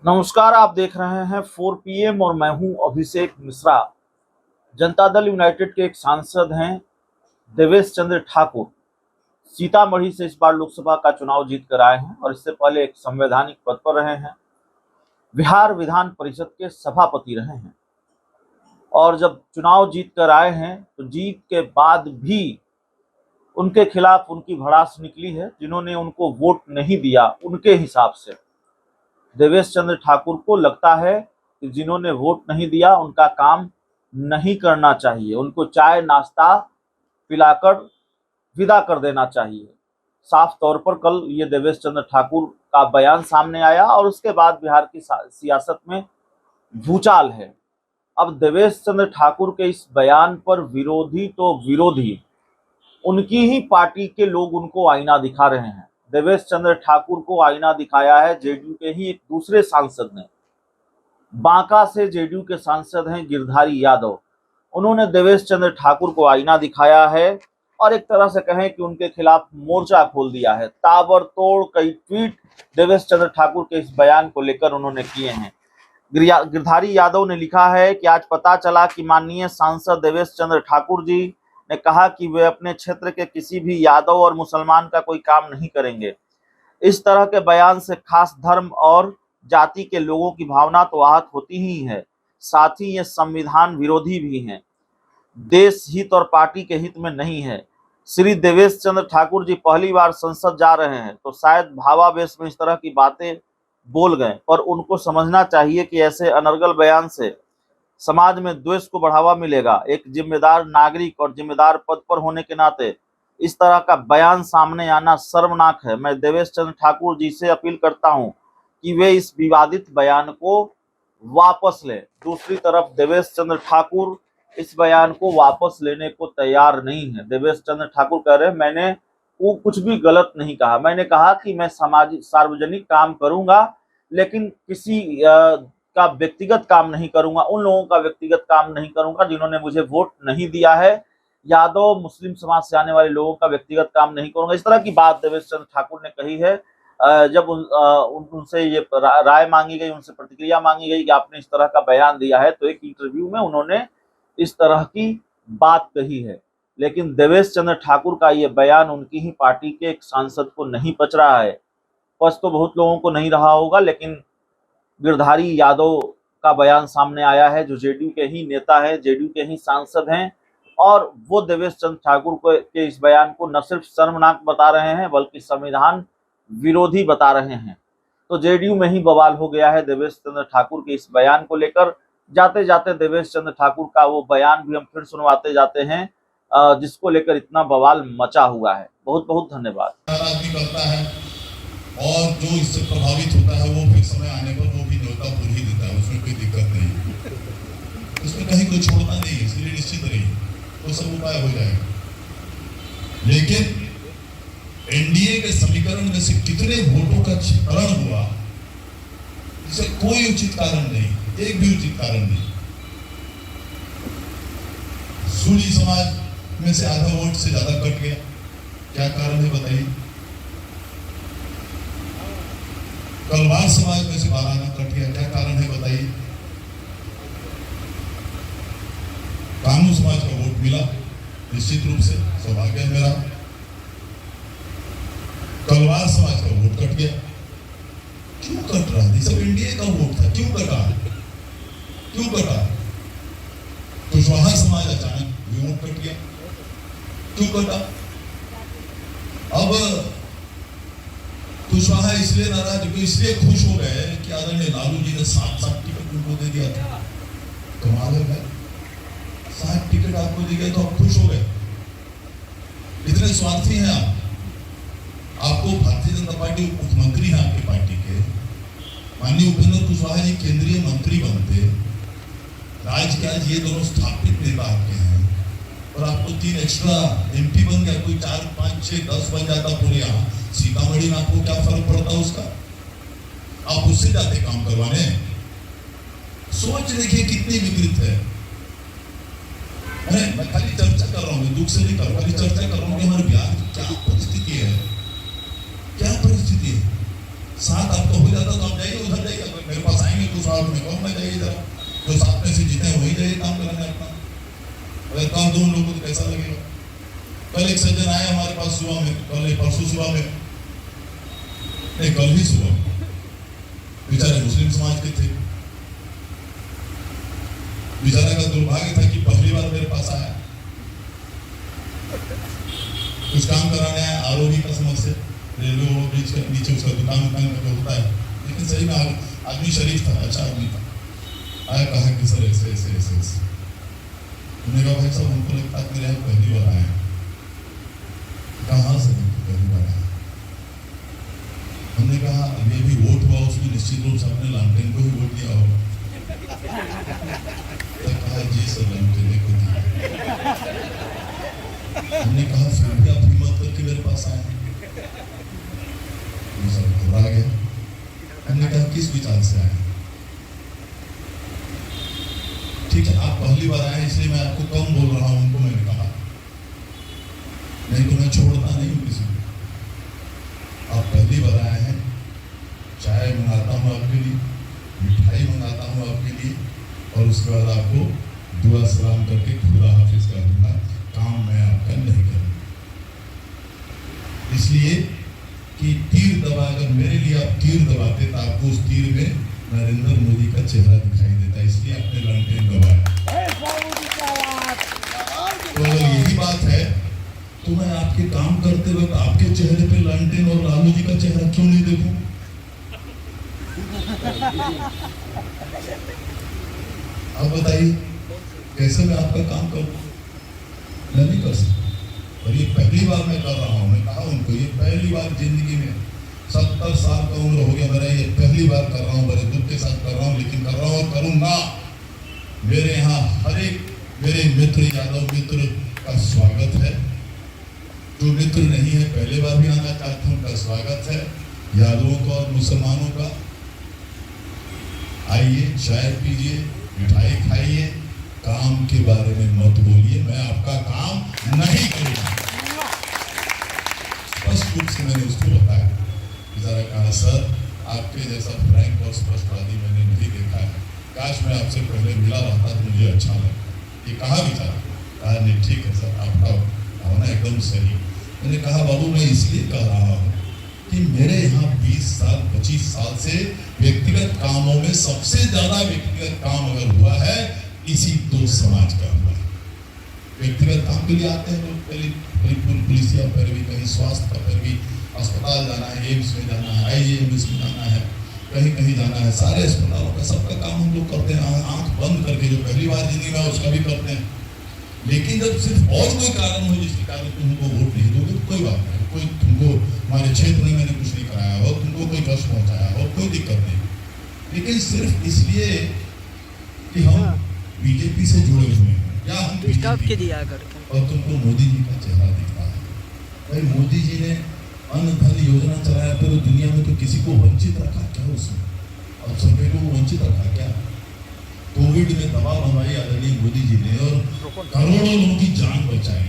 नमस्कार, आप देख रहे हैं 4 PM और मैं हूं अभिषेक मिश्रा। जनता दल यूनाइटेड के एक सांसद हैं देवेश चंद्र ठाकुर। सीतामढ़ी से इस बार लोकसभा का चुनाव जीत कर आए हैं और इससे पहले एक संवैधानिक पद पर रहे हैं। बिहार विधान परिषद के सभापति रहे हैं और जब चुनाव जीत कर आए हैं तो जीत के बाद भी उनके खिलाफ उनकी भड़ास निकली है। जिन्होंने उनको वोट नहीं दिया, उनके हिसाब से देवेश चंद्र ठाकुर को लगता है कि जिन्होंने वोट नहीं दिया उनका काम नहीं करना चाहिए, उनको चाय नाश्ता पिलाकर विदा कर देना चाहिए। साफ तौर पर कल ये देवेश चंद्र ठाकुर का बयान सामने आया और उसके बाद बिहार की सियासत में भूचाल है। अब देवेश चंद्र ठाकुर के इस बयान पर विरोधी तो विरोधी, उनकी ही पार्टी के लोग उनको आईना दिखा रहे हैं। देवेश चंद्र ठाकुर को आईना दिखाया है जेडीयू के ही एक दूसरे सांसद ने। बांका से जेडीयू के सांसद हैं गिरधारी यादव। उन्होंने देवेश चंद्र ठाकुर को आईना दिखाया है और एक तरह से कहें कि उनके खिलाफ मोर्चा खोल दिया है। ताबड़तोड़ कई ट्वीट देवेश चंद्र ठाकुर के इस बयान को लेकर उन्होंने किए हैं। गिरधारी यादव ने लिखा है कि आज पता चला कि माननीय सांसद देवेश चंद्र ठाकुर जी ने कहा कि वे अपने क्षेत्र के किसी भी यादव और मुसलमान का कोई काम नहीं करेंगे। इस तरह के बयान से खास धर्म और जाति के लोगों की भावना तो आहत होती ही है, साथ ही ये संविधान विरोधी भी हैं, देश हित और पार्टी के हित में नहीं है। श्री देवेश चंद्र ठाकुर जी पहली बार संसद जा रहे हैं तो शायद भावावेश में इस तरह की बातें बोल गए, पर उनको समझना चाहिए कि ऐसे अनर्गल बयान से समाज में द्वेष को बढ़ावा मिलेगा। एक जिम्मेदार नागरिक और जिम्मेदार पद पर होने के नाते इस तरह का बयान सामने आना शर्मनाक है। मैं देवेश चंद्र ठाकुर जी से अपील करता हूं कि वे इस विवादित बयान को वापस लें। दूसरी तरफ देवेश चंद्र ठाकुर इस बयान को वापस लेने को तैयार नहीं है। देवेश चंद्र ठाकुर कह रहे हैं मैंने वो कुछ भी गलत नहीं कहा, मैंने कहा कि मैं सामाजिक सार्वजनिक काम करूंगा लेकिन किसी का व्यक्तिगत काम नहीं करूंगा, उन लोगों का व्यक्तिगत काम नहीं करूंगा जिन्होंने मुझे वोट नहीं दिया है। यादव मुस्लिम समाज से आने वाले लोगों का व्यक्तिगत काम नहीं करूंगा। इस तरह की बात देवेश चंद्र ठाकुर ने कही है। जब उनसे ये राय मांगी गई, उनसे प्रतिक्रिया मांगी गई कि आपने इस तरह का बयान दिया है, तो एक इंटरव्यू में उन्होंने इस तरह की बात कही है। लेकिन देवेश चंद्र ठाकुर का ये बयान उनकी ही पार्टी के एक सांसद को नहीं पच रहा है। पच तो बहुत लोगों को नहीं रहा होगा, लेकिन गिरधारी यादव का बयान सामने आया है जो जेडीयू के ही नेता है, जेडीयू के ही सांसद हैं, और वो देवेश चंद्र ठाकुर के इस बयान को न सिर्फ शर्मनाक बता रहे हैं बल्कि संविधान विरोधी बता रहे हैं। तो जेडीयू में ही बवाल हो गया है देवेश चंद्र ठाकुर के इस बयान को लेकर। जाते जाते देवेश चंद्र ठाकुर का वो बयान भी हम फिर सुनवाते जाते हैं जिसको लेकर इतना बवाल मचा हुआ है। बहुत बहुत धन्यवाद। और जो इससे प्रभावित होता है वो फिर समय आने पर वो भी न्योता पूरी ही देता है, उसमें कोई दिक्कत नहीं, उसमें कहीं कोई छोड़ना नहीं है, इसलिए निश्चित रहिए वो सब उपाय हो जाएगा। लेकिन एनडीए के समीकरण में से कितने वोटों का क्षरण हुआ इसे कोई उचित कारण नहीं, एक भी उचित कारण नहीं। सूजी समाज में से आधा वोट से ज्यादा कट गया, क्या कारण है बताइए। कलवार समाज में से 12 आना कट गया, क्या कारण है बताइए। कानू समाज का वोट मिला, निश्चित रूप से सौभाग्य है मेरा। कलवार समाज का वोट कट गया, क्यों कट रहा है, सब एनडीए का वोट था, क्यों कटा, क्यों कटा। कुशवाहा समाज अचानक वोट कट गया, क्यों कटा। अब कुशवाहा इसलिए नाराज, इसलिए खुश हो गए कि आदरणीय लालू जी ने 7 टिकट उनको दे दिया था। कमाल है भाई, 7 टिकट आपको दे गए तो आप खुश हो गए। इतने स्वार्थी हैं आप। आपको भारतीय जनता पार्टी मुख्यमंत्री हैं आपकी पार्टी के, माननीय उपेंद्र कुशवाहा जी केंद्रीय मंत्री बनते, राज्य के आज ये दोनों स्थापित नेता आपके हैं, और आपको 3 एक्स्ट्रा एमपी बन गया, कोई 4, 5, 6, 10 बन जाता पूरे यहाँ सीतामढ़ी में, आपको क्या फर्क पड़ता उसका। आप उससे जाते काम करवाने। सोच देखिए कितनी विकृत है। मैं खाली चर्चा कर रहा हूँ, दुख से नहीं कर रहा, खाली चर्चा कर रहा हूँ कि हमारे बिहार की क्या परिस्थिति है, क्या परिस्थिति है। 7 आपका हो जाता तो आप जाइए, उधर जाइए, मेरे पास कुशवाहा में कौन ना जाइए, जरा जो साथ में से जीते हैं वही जाइए काम करने अपना। अगर काम दो उन लोगों को तो कैसा लगेगा। कल एक सज्जन आए हमारे पास सुबह में, कल परसों सुबह में, नहीं कल ही सुबह में, बेचारे मुस्लिम समाज के थे। बेचारा का दुर्भाग्य था कि पहली बार मेरे पास आया, कुछ काम कराने आया आरओबी का समस्या, रेलवे ब्रिज के नीचे उसका दुकान का होता है, लेकिन सही में आदमी शरीफ था, अच्छा आदमी था। आया, कहा कि सर ऐसे ऐसे ऐसे ऐसे। उन्होंने कहा भाई साहब हमको लगता है मेरे यहाँ पहली बार आए। कहाँ से पहली बार आए? हमने कहा अभी अभी वोट हुआ, उसमें निश्चित रूप से अपने लालटेन को ही वोट दिया होगा। तो कहा जी सर लालटेन को दिया। हमने कहा फिर भी आप हिम्मत करके मेरे पास आए। सब घबरा गया। हमने कहा किस विचार से आए? ठीक है आप पहली बार आए इसलिए मैं आपको कम बोल रहा हूं, उनको मैंने कहा, नहीं तो मैं छोड़ता नहीं हूं किसी को। आप पहली बार आए हैं, चाय मंगाता हूं आपके लिए, मिठाई मंगाता हूं आपके लिए, और उसके बाद आपको दुआ सलाम करके खुदा हाफिज कर दूंगा। काम मैं आपका नहीं करूंगा, इसलिए कि तीर दबा, अगर मेरे लिए आप तीर दबाते तो आपको उस तीर में नरेंद्र मोदी का चेहरा दिखाई देता, इसलिए आपने लालटेन दबाया। तो अगर यही बात है तो मैं आपके काम करते वक्त आपके चेहरे पे लालटेन और लालू जी का चेहरा क्यों नहीं देखूं? आप बताइए कैसे मैं आपका काम करूं? मैं नहीं कर सकता। और ये पहली बार मैं कर रहा हूं, मैं कहा उनको ये पहली बार जिंदगी में, 70 साल का उम्र हो गया मेरा, ये पहली बार कर रहा हूँ, बड़े दुख के साथ कर रहा हूँ, लेकिन कर रहा हूँ और करूंगा। मेरे यहाँ हर एक मेरे मित्र, यादव मित्र का स्वागत है। जो मित्र नहीं है पहले बार भी आना चाहते हैं, उनका स्वागत है। यादवों का और मुसलमानों का आइए, चाय पीजिए, मिठाई खाइए, काम के बारे में मत बोलिए, मैं आपका काम नहीं करूंगा। स्पष्ट रूप से मैंने उसको बताया। जरा कहा सर आपके जैसा फ्रैंक और स्पष्टवादी मैंने नहीं देखा है, काश मैं आपसे पहले मिला रहता तो मुझे अच्छा लगता। ये कहा बेचारा, कहा नहीं ठीक है सर आपका भावना एकदम सही। मैंने कहा बाबू मैं इसलिए कह रहा हूँ कि मेरे यहाँ 20 साल 25 साल से व्यक्तिगत कामों में सबसे ज्यादा व्यक्तिगत काम अगर हुआ है इसी दो समाज का हुआ है। व्यक्तिगत काम के लिए आते हैं लोग, पहले पुलिस या फिर भी कहीं स्वास्थ्य का, फिर भी अस्पताल जाना है, एम्स में जाना है, IIMS में जाना है, कहीं कहीं जाना है, सारे अस्पतालों का सबका काम हम लोग करते हैं आंख बंद करके। जो पहली बार जिंदगी में उसका भी करते हैं। लेकिन जब सिर्फ और कोई कारण हो जिसके कारण तुमको वोट नहीं दोगे तो कोई बात नहीं, कोई तुमको हमारे क्षेत्र में मैंने कुछ नहीं कराया हो, तुमको कोई कष्ट पहुंचाया हो, कोई दिक्कत नहीं। लेकिन सिर्फ इसलिए कि हम बीजेपी से जुड़े हुए हैं या हम बीजेपी दिया करके, और तुमको मोदी जी का चेहरा दिखता है। भाई मोदी जी ने अन्न धन योजना चलाया, फिर दुनिया में तो किसी को वंचित रखा क्या उसमें? और सभी को वंचित रखा क्या? कोविड में दवा बनवाई आदरणीय मोदी जी ने और करोड़ों लोगों की जान बचाई।